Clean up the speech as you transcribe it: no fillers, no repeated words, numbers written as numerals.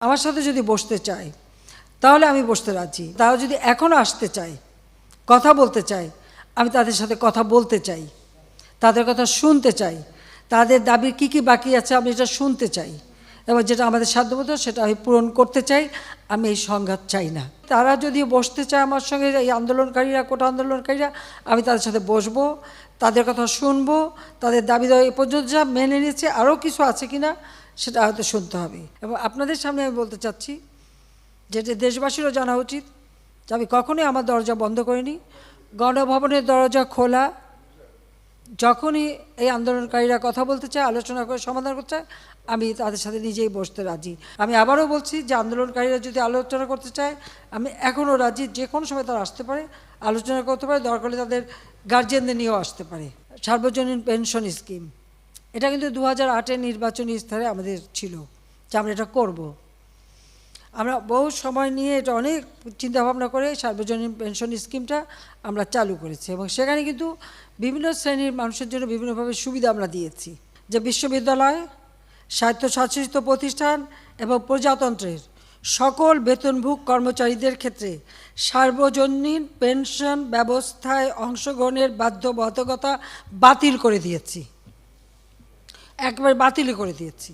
আমার সাথে যদি বসতে চায় তাহলে আমি বসতে রাজি। তারা যদি এখনও আসতে চায়, কথা বলতে চায়, আমি তাদের সাথে কথা বলতে চাই, তাদের কথা শুনতে চাই, তাদের দাবির কী কী বাকি আছে আমি এটা শুনতে চাই, এবং যেটা আমাদের সাধ্যমতো সেটা আমি পূরণ করতে চাই। আমি এই সংঘাত চাই না। তারা যদি বসতে চায় আমার সঙ্গে, এই আন্দোলনকারীরা, কোটা আন্দোলনকারীরা, আমি তাদের সাথে বসবো, তাদের কথা শুনবো, তাদের দাবি দেওয়া এ পর্যন্ত যা মেনে নিয়েছে আরও কিছু আছে কিনা সেটা হয়তো শুনতে হবে। এবং আপনাদের সামনে আমি বলতে চাচ্ছি, যেটা দেশবাসীরও জানা উচিত, যে আমি কখনোই আমার দরজা বন্ধ করিনি। গণভবনের দরজা খোলা। যখনই এই আন্দোলনকারীরা কথা বলতে চায়, আলোচনা করে সমাধান করতে চায়, আমি তাদের সাথে নিজেই বসতে রাজি। আমি আবারও বলছি যে আন্দোলনকারীরা যদি আলোচনা করতে চায়, আমি এখনও রাজি। যে কোনো সময় তারা আসতে পারে, আলোচনা করতে পারে, দরকার হলে তাদের গার্জিয়ানদের নিয়েও আসতে পারে। সার্বজনীন পেনশন স্কিম, এটা কিন্তু 2008-এর নির্বাচনী স্তরে আমাদের ছিল যে আমরা এটা করব। আমরা বহু সময় নিয়ে এটা অনেক চিন্তাভাবনা করে সার্বজনীন পেনশন স্কিমটা আমরা চালু করেছি, এবং সেখানে কিন্তু বিভিন্ন শ্রেণীর মানুষের জন্য বিভিন্নভাবে সুবিধা আমরা দিয়েছি। যে বিশ্ববিদ্যালয়, স্বায়ত্তশাসিত প্রতিষ্ঠান এবং প্রজাতন্ত্রের সকল বেতনভোগ কর্মচারীদের ক্ষেত্রে সার্বজনীন পেনশন ব্যবস্থায় অংশগ্রহণের বাধ্যবাধকতা বাতিল করে দিয়েছি, একবারে বাতিল করে দিয়েছি।